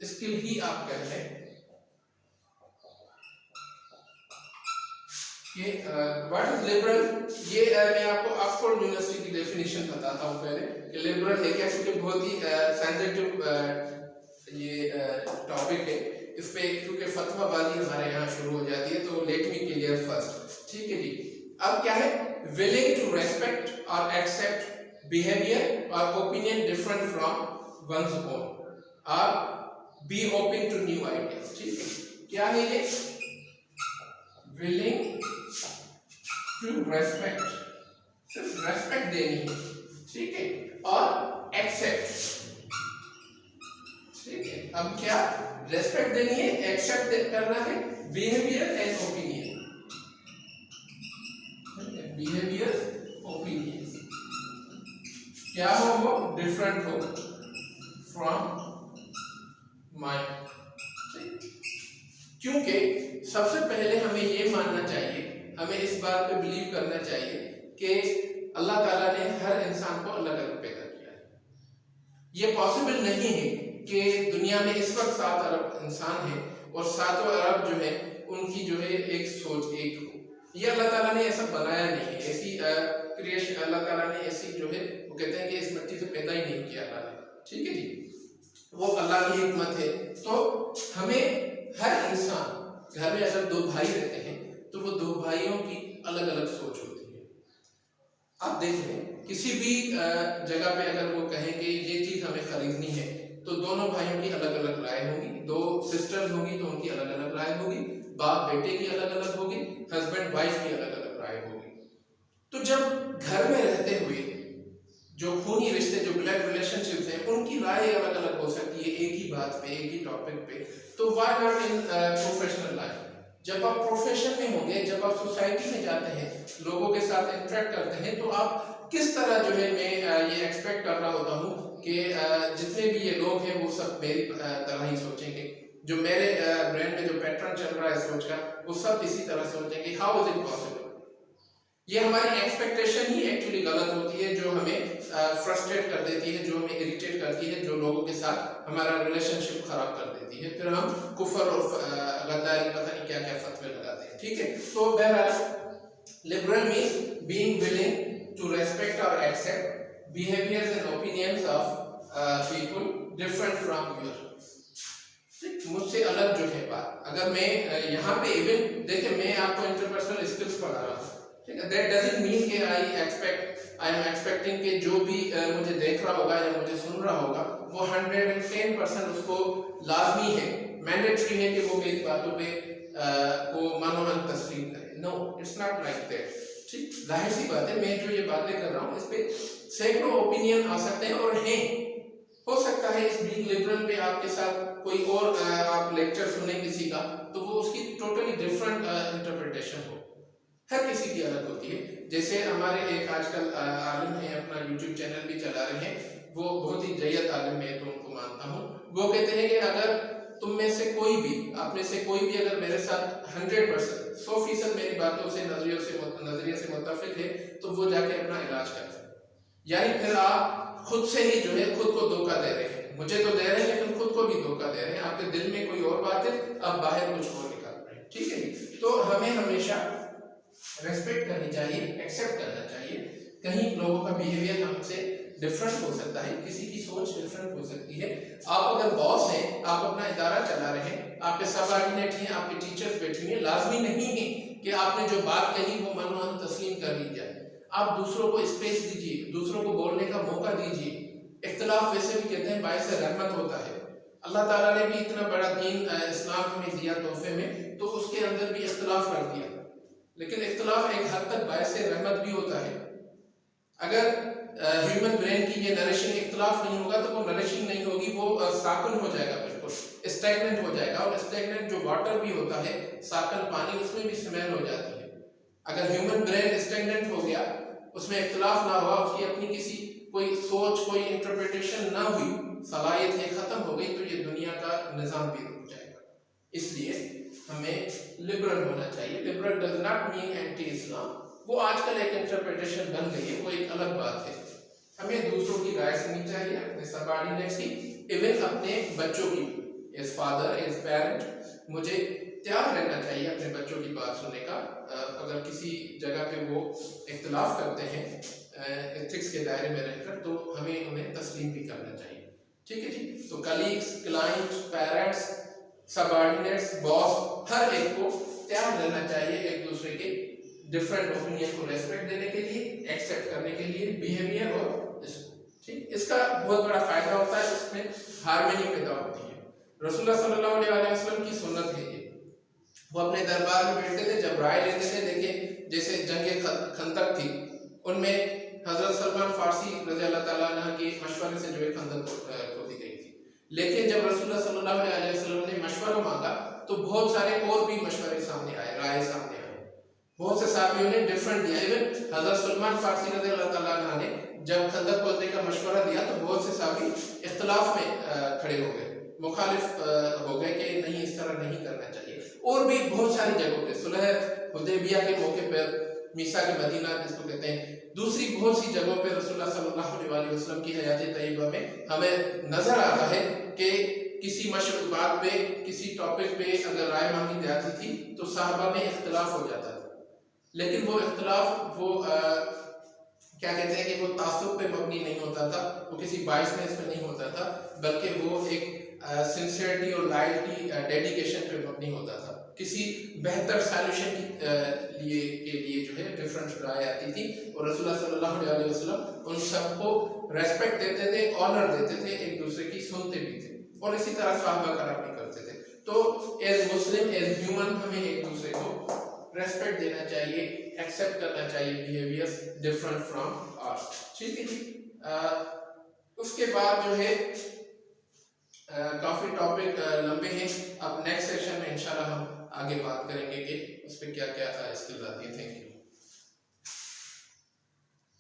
Skill ہی آپ کہہ لیں کہ واٹ از لبرل. یہ میں آپ کو آکسفورڈ یونیورسٹی کی ڈیفینیشن بتاتا ہوں پہلے کہ لبرل ہے کیا، کیونکہ بہت ہی سینسیٹیو یہ ٹاپک ہے. اس پہ کیونکہ فتویٰ بازی ہمارے یہاں شروع ہو جاتی ہے، تو لیٹ می کلیئر فرسٹ. ٹھیک ہے جی. اب کیا ہے، willing to respect or accept behavior or opinion different from one's own or be open to new ideas. ٹھیک ہے، کیا ہے یہ willing to respect، صرف respect دینی ہے. ٹھیک ہے، اور accept. ٹھیک ہے، اب کیا respect دینی ہے، accept کرنا ہے behavior and opinion. behavior opinion کیا ہو وہ different ہو from mine. کیونکہ سب سے پہلے ہمیں یہ ماننا چاہیے، ہمیں اس بات پہ بلیو کرنا چاہیے کہ اللہ تعالیٰ نے ہر انسان کو الگ الگ پیدا کیا ہے. یہ پاسبل نہیں ہے کہ دنیا میں اس وقت 7 ارب انسان ہیں اور 7 ارب جو ہے ان کی جو ہے ایک سوچ ایک ہو. یہ اللہ تعالیٰ نے ایسا بنایا نہیں ہے، ایسی کریشن اللہ تعالیٰ نے ایسی جو ہے وہ کہتے ہیں کہ اس مٹی سے پیدا ہی نہیں کیا اللہ نے. ٹھیک ہے جی، وہ اللہ کی حکمت ہے. تو ہمیں ہر انسان، گھر میں اگر 2 بھائی رہتے ہیں تو وہ 2 بھائیوں کی الگ الگ سوچ ہوتی ہے. آپ دیکھ لیں کسی بھی جگہ پہ اگر وہ کہیں کہ یہ چیز ہمیں خریدنی ہے تو دونوں بھائیوں کی الگ الگ رائے ہوگی. 2 سسٹرز ہوں گی تو ان کی الگ الگ رائے ہوگی، باپ بیٹے کی الگ الگ ہوگی، ہسبینڈ وائف کی الگ الگ رائے ہوگی. تو جب گھر میں رہتے ہوئے جو خونی رشتے، جو بلڈ ریلیشن شپس ہیں، ان کی رائے الگ الگ ہو سکتی ہے ایک ہی بات پہ، ایک ہی ٹاپک پہ. تو why not in professional life. جب آپ پروفیشن میں ہوں گے، جب آپ سوسائٹی میں جاتے ہیں، لوگوں کے ساتھ انٹریکٹ کرتے ہیں، تو آپ کس طرح جو ہے میں یہ ایکسپیکٹ کر رہا ہوتا ہوں کہ جتنے بھی یہ لوگ ہیں وہ سب میری طرح ہی سوچیں گے. جو میرے برین میں جو پیٹرن چل رہا ہے سوچ کا، وہ سب اسی طرح سوچیں گے. How is it possible? یہ ہماری ایکسپیکٹیشن ہی ایکچولی غلط ہوتی ہے، جو ہمیں فرسٹریٹ کر دیتی ہے، جو ہمیں اریٹیٹ کرتی ہے، جو لوگوں کے ساتھ ہمارا ریلیشن شپ خراب کر دیتی ہے. پھر ہم کفر اور غداری پتہ نہیں کیا کیا فتوے لگاتے ہیں. ٹھیک ہے، تو بہرحال liberal means being willing to respect or accept behaviors and opinions of people different from yours. مجھ سے الگ جو ہے بات. اگر میں یہاں پہ ایون دیکھیں، میں آپ کو انٹرپرسنل اسکلس پڑھا رہا ہوں، ٹھیک ہے، دیٹ ڈزنٹ مین کہ آئی ایم ایکسپیکٹنگ کہ جو بھی مجھے دیکھ رہا ہوگا یا مجھے سن رہا ہوگا وہ 110% اس کو لازمی ہے، مینڈیٹری ہے کہ وہ میری باتوں پہ کو من و من تسلیم کرے. نو، اٹس ناٹ لائک دیٹ. ٹھیک، ظاہر سی بات ہے میں جو یہ باتیں کر رہا ہوں اس پہ سینکڑوں اوپینین آ سکتے ہیں اور ہیں. ہو سکتا ہے اس بینگ لبرل پہ آپ کے ساتھ کوئی اور آپ لیکچر سنیں کسی کا تو وہ اس کی ٹوٹلی ڈفرنٹ انٹرپریٹیشن ہو. ہر کسی کی الگ ہوتی ہے. جیسے ہمارے ایک آج کل عالم ہیں، اپنا یوٹیوب چینل بھی چلا رہے ہیں، وہ بہت ہی جید عالم ہے تو ان کو مانتا ہوں. وہ کہتے ہیں کہ اگر تم میں سے کوئی بھی، آپ میں سے کوئی بھی اگر میرے ساتھ 100% 100% میری باتوں سے نظریے سے متفق ہے تو وہ جا کے اپنا علاج کرتا ہے. یعنی پھر آپ خود سے ہی جو ہے خود کو دھوکہ دے رہے ہیں. مجھے تو دے رہے ہیں لیکن خود کو بھی دھوکہ دے رہے ہیں. آپ کے دل میں کوئی اور بات ہے، آپ باہر کچھ اور نکال رہے ہیں. ٹھیک ہے جی. تو ہمیں ہمیشہ ریسپیکٹ کرنی چاہیے، ایکسیپٹ کرنا چاہیے. کہیں لوگوں کا بیہیویئر ہم سے ڈفرنٹ ہو سکتا ہے، کسی کی سوچ ڈفرنٹ ہو سکتی ہے. آپ اگر باس ہیں، آپ اپنا ادارہ چلا رہے ہیں، آپ کے سب آرڈینیٹ ہیں، آپ کے ٹیچرز بیٹھے ہیں، لازمی نہیں ہے کہ آپ نے جو بات کہی وہ من و من تسلیم کر لی جائے. آپ دوسروں کو اسپیس دیجیے، دوسروں کو بولنے کا موقع دیجیے. اختلاف ویسے بھی کہتے ہیں باعث رحمت ہوتا ہے. اللہ تعالیٰ نے بھی اتنا بڑا دین اسلام ہمیں دیا تحفے میں، تو اس کے اندر بھی اختلاف رکھ دیا. لیکن اختلاف ایک حد تک باعث رحمت بھی ہوتا ہے. اگر ہیومن برین کی یہ نرشنگ اختلاف نہیں ہوگا تو وہ نرشنگ نہیں ہوگی، وہ ساکن ہو جائے گا، بالکل اسٹیگننٹ ہو جائے گا. اور اسٹیگننٹ جو واٹر بھی ہوتا ہے، ساکن پانی، اس میں بھی سمیل ہو جاتی ہے. اگر ہیومن برین اسٹیگننٹ ہو گیا، اس میں اختلاف نہ ہوا، اس کی اپنی کسی کوئی سوچ، کوئی انٹرپریٹیشن نہ ہوئی، صلاحیت یہ ختم ہو گئی، تو یہ دنیا کا نظام بھی رک جائے گا. اس لیے ہمیں لبرل ہونا چاہیے. Liberal does not mean anti Islam. وہ آج کل ایک انٹرپریٹیشن بن گئی ہے، وہ ایک الگ بات ہے. ہمیں دوسروں کی رائے سننی چاہیے، اپنے سب آرڈینیٹس کی، ایون اپنے بچوں کی. ایز فادر ایز پیرنٹ مجھے تیار رہنا چاہیے اپنے بچوں کی بات سننے کا. اگر کسی جگہ پہ وہ اختلاف کرتے ہیں ایتھکس کے دائرے میں رہ کر تو ہمیں انہیں تسلیم بھی کرنا چاہیے. ٹھیک ہے جی. تو کلیگس، کلائنٹس، پیرنٹس، سب آرڈینیٹس، باس، ہر ایک کو تیار رہنا چاہیے ایک دوسرے کے ڈفرینٹ اوپینین کو ریسپیکٹ دینے کے لیے، ایکسیپٹ کرنے کے لیے بیہیویئر اور ٹھیک. اس کا بہت بڑا فائدہ ہوتا ہے، اس میں ہارمونی پیدا ہوتی ہے. رسول اللہ صلی اللہ علیہ وسلم کی سنت ہے یہ. وہ اپنے دربار میں بیٹھتے تھے، جب رائے لیتے تھے، دیکھیں جیسے جنگ خندق تھی، ان میں حضرت سلمان فارسی رضی اللہ تعالیٰ عنہ کے مشورے سے جو ہے خندق کھودی گئی تھی. لیکن جب رسول اللہ صلی اللہ علیہ وسلم نے مشورہ مانگا تو بہت سارے اور بھی مشورے سامنے آئے، رائے سامنے آئے. بہت سے صحابیوں نے ڈفرنٹ دیا. ایون حضرت سلمان فارسی رضی اللہ تعالیٰ عنہ نے جب خندق کھودنے کا مشورہ دیا تو بہت سے صحابی اختلاف میں کھڑے ہو گئے، مخالف ہو گئے کہ نہیں، اس طرح نہیں کرنا چاہیے. اور بھی بہت ساری جگہوں پہ، صلح حدیبیہ کے موقع پر، میثاق مدینہ جس کو کہتے ہیں، دوسری بہت سی جگہوں پہ رسول اللہ صلی اللہ علیہ وسلم کی حیات طیبہ میں ہمیں نظر آتا ہے کہ کسی مشہور بات پہ، کسی ٹاپک پہ اگر رائے مانگی جاتی تھی تو صحابہ میں اختلاف ہو جاتا تھا. لیکن وہ اختلاف وہ کیا کہتے ہیں کہ وہ تعصب پہ مبنی نہیں ہوتا تھا، وہ کسی بائسنس پہ نہیں ہوتا تھا، بلکہ وہ ایک سنسیئرٹی اور لائلٹی، ڈیڈیکیشن پہ مبنی ہوتا تھا. کسی بہتر سالوشن کے لیے جو ہے ڈفرنٹ رائے آتی تھی، اور رسول اللہ صلی اللہ علیہ وسلم ان سب کو ریسپیکٹ دیتے تھے، آنر دیتے تھے، ایک دوسرے کی سنتے بھی تھے، اور اسی طرح صحابہ کرام بھی کرتے تھے. تو ایز مسلم، ایز ہیومن، ہمیں ایک دوسرے کو ریسپیکٹ دینا چاہیے، ایکسیپٹ کرنا چاہیے بیہیویئرز ڈفرنٹ فرام آرس. ٹھیک ہے جی. اس کے بعد جو ہے کافی ٹاپک لمبے ہیں. اب نیکسٹ سیشن میں انشاءاللہ ہم آگے بات کریں گے کہ اس پہ کیا کیا اسکلز آتی ہیں. Thank you.